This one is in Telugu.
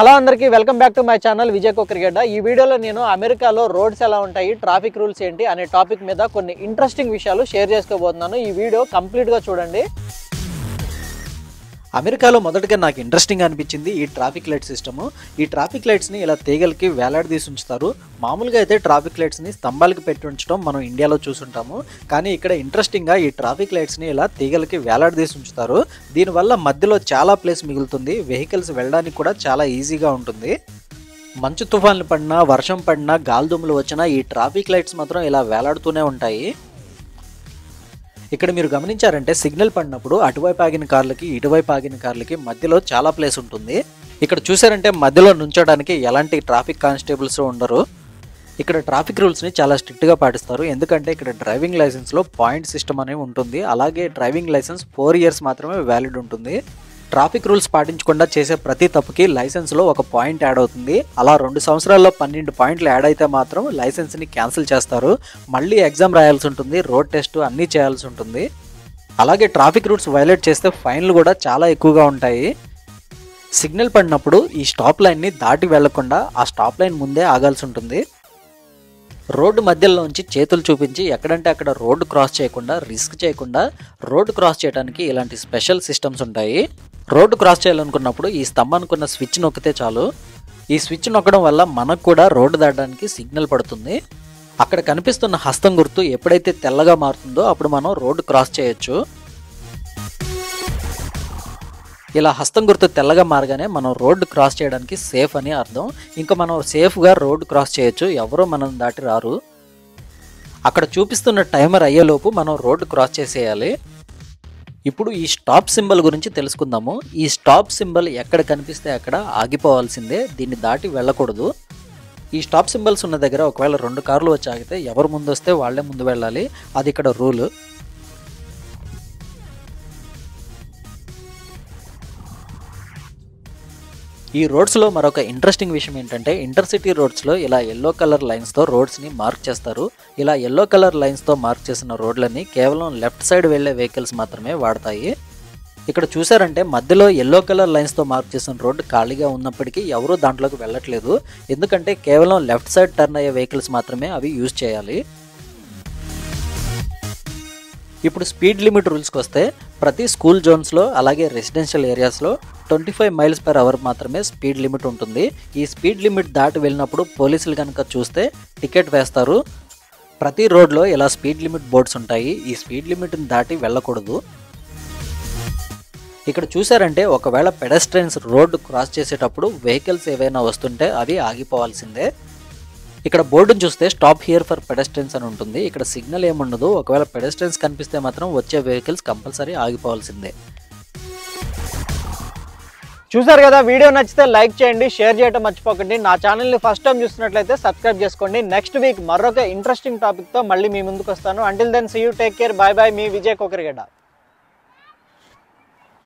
హలో అందరికీ welcome back to my channel Vijay Kokrigadda. ఈ వీడియోలో నేను అమెరికాలో రోడ్స్ ఎలా ఉంటాయి, ట్రాఫిక్ రూల్స్ ఏంటి అనే టాపిక్ మీద కొన్ని ఇంట్రెస్టింగ్ విషయాలు షేర్ చేసుకోబోతున్నాను। ఈ వీడియో కంప్లీట్ గా చూడండి। అమెరికాలో మొదటగా నాకు ఇంట్రెస్టింగ్ అనిపించింది ఈ ట్రాఫిక్ లైట్ సిస్టమ్। ఈ ట్రాఫిక్ లైట్స్ ని ఇలా తీగలకి వేలాడదీసి ఉంచుతారు। మామూలుగా అయితే ట్రాఫిక్ లైట్స్ ని స్తంభాలకు పెట్టి ఉంచడం మనం ఇండియాలో చూసుంటాము, కానీ ఇక్కడ ఇంట్రెస్టింగ్ గా ఈ ట్రాఫిక్ లైట్స్ ని ఇలా తీగలకి వేలాడదీసి ఉంచుతారు। దీనివల్ల మధ్యలో చాలా ప్లేస్ మిగులుతుంది, వెహికల్స్ వెళ్ళడానికి కూడా చాలా ఈజీగా ఉంటుంది। మంచు తుఫాన్లు పడినా, వర్షం పడినా, గాలిదుమ్ములు వచ్చినా ఈ ట్రాఫిక్ లైట్స్ మాత్రం ఇలా వేలాడుతూనే ఉంటాయి। ఇక్కడ మీరు గమనించారంటే సిగ్నల్ పడినప్పుడు అటువైపు ఆగిన కార్లకి ఇటువైపు ఆగిన కార్లకి మధ్యలో చాలా ప్లేస్ ఉంటుంది। ఇక్కడ చూసారంటే మధ్యలో నుంచోడానికి ఎలాంటి ట్రాఫిక్ కానిస్టేబుల్స్ ఉండరు। ఇక్కడ ట్రాఫిక్ రూల్స్ని చాలా స్ట్రిక్ట్గా పాటిస్తారు, ఎందుకంటే ఇక్కడ డ్రైవింగ్ లైసెన్స్లో పాయింట్ సిస్టమ్ అనేవి ఉంటుంది। అలాగే డ్రైవింగ్ లైసెన్స్ 4 ఇయర్స్ మాత్రమే వ్యాలిడ్ ఉంటుంది। ట్రాఫిక్ రూల్స్ పాటించకుండా చేసే ప్రతి తప్పుకి లైసెన్స్లో ఒక పాయింట్ యాడ్ అవుతుంది। అలా 2 సంవత్సరాల్లో 12 పాయింట్లు యాడ్ అయితే మాత్రం లైసెన్స్ని క్యాన్సిల్ చేస్తారు। మళ్ళీ ఎగ్జామ్ రాయాల్సి ఉంటుంది, రోడ్ టెస్ట్ అన్నీ చేయాల్సి ఉంటుంది। అలాగే ట్రాఫిక్ రూల్స్ వైలేట్ చేస్తే ఫైన్లు కూడా చాలా ఎక్కువగా ఉంటాయి। సిగ్నల్ పడినప్పుడు ఈ స్టాప్ లైన్ని దాటి వెళ్లకుండా ఆ స్టాప్ లైన్ ముందే ఆగాల్సి ఉంటుంది। రోడ్డు మధ్యలోంచి చేతులు చూపించి ఎక్కడంటే అక్కడ రోడ్డు క్రాస్ చేయకుండా, రిస్క్ చేయకుండా రోడ్డు క్రాస్ చేయడానికి ఇలాంటి స్పెషల్ సిస్టమ్స్ ఉంటాయి। రోడ్డు క్రాస్ చేయాలనుకున్నప్పుడు ఈ స్తంభానికి ఉన్న స్విచ్ నొక్కితే చాలు। ఈ స్విచ్ నొక్కడం వల్ల మనకు కూడా రోడ్డు దాటడానికి సిగ్నల్ పడుతుంది। అక్కడ కనిపిస్తున్న హస్తం గుర్తు ఎప్పుడైతే తెల్లగా మారుతుందో అప్పుడు మనం రోడ్డు క్రాస్ చేయొచ్చు। ఇలా హస్తం గుర్తు తెల్లగా మారగానే మనం రోడ్డు క్రాస్ చేయడానికి సేఫ్ అని అర్థం। ఇంకా మనం సేఫ్గా రోడ్డు క్రాస్ చేయొచ్చు, ఎవరో మనం దాటి రారు। అక్కడ చూపిస్తున్న టైమర్ అయ్యేలోపు మనం రోడ్డు క్రాస్ చేసేయాలి। ఇప్పుడు ఈ స్టాప్ సింబల్ గురించి తెలుసుకుందాము। ఈ స్టాప్ సింబల్ ఎక్కడ కనిపిస్తే అక్కడ ఆగిపోవాల్సిందే, దీన్ని దాటి వెళ్ళకూడదు। ఈ స్టాప్ సింబల్స్ ఉన్న దగ్గర ఒకవేళ 2 కార్లు వచ్చి ఆగితే ఎవరు ముందు వస్తే వాళ్ళే ముందు వెళ్ళాలి, అది ఇక్కడ రూల్। ఈ రోడ్స్లో మరొక ఇంట్రెస్టింగ్ విషయం ఏంటంటే ఇంటర్సిటీ రోడ్స్లో ఇలా ఎల్లో కలర్ లైన్స్తో రోడ్స్ని మార్క్ చేస్తారు। ఇలా ఎల్లో కలర్ లైన్స్తో మార్క్ చేసిన రోడ్లని కేవలం లెఫ్ట్ సైడ్ వెళ్ళే వెహికల్స్ మాత్రమే వాడతాయి। ఇక్కడ చూసారంటే మధ్యలో ఎల్లో కలర్ లైన్స్తో మార్క్ చేసిన రోడ్డు ఖాళీగా ఉన్నప్పటికీ ఎవరూ దాంట్లోకి వెళ్ళట్లేదు, ఎందుకంటే కేవలం లెఫ్ట్ సైడ్ టర్న్ అయ్యే వెహికల్స్ మాత్రమే అవి యూజ్ చేయాలి। ఇప్పుడు స్పీడ్ లిమిట్ రూల్స్కి వస్తే ప్రతి స్కూల్ జోన్స్లో అలాగే రెసిడెన్షియల్ ఏరియాస్లో 25 మైల్స్ పర్ అవర్ మాత్రమే స్పీడ్ లిమిట్ ఉంటుంది। ఈ స్పీడ్ లిమిట్ దాటి వెళ్ళినప్పుడు పోలీసులు కనుక చూస్తే టికెట్ వేస్తారు। ప్రతి రోడ్లో ఇలా స్పీడ్ లిమిట్ బోర్డ్స్ ఉంటాయి, ఈ స్పీడ్ లిమిట్ని దాటి వెళ్ళకూడదు। ఇక్కడ చూసారంటే ఒకవేళ పెడస్ట్రియన్స్ రోడ్డు క్రాస్ చేసేటప్పుడు వెహికల్స్ ఏవైనా వస్తుంటే అవి ఆగిపోవాల్సిందే। ఇక్కడ బోర్డును చూస్తే స్టాప్ హియర్ ఫర్ పెడస్ట్రియన్స్ అని ఉంటుంది, ఇక్కడ సిగ్నల్ ఏముండదు। ఒకవేళ పెడస్ట్రియన్స్ కనిపిస్తే మాత్రం వచ్చే వెహికల్స్ కంపల్సరీ ఆగిపోవాల్సిందే। చూసారు కదా, వీడియో నచ్చితే లైక్ చేయండి, షేర్ చేయడం మర్చిపోకండి। నా ఛానల్ని ఫస్ట్ టైం చూస్తున్నట్లయితే సబ్స్క్రైబ్ చేసుకోండి। నెక్స్ట్ వీక్ మరొక ఇంట్రెస్టింగ్ టాపిక్తో మళ్ళీ మీ ముందుకు వస్తాను। Until then see you, take care, bye bye, మీ విజయ్ కొక్రిగడ్డ।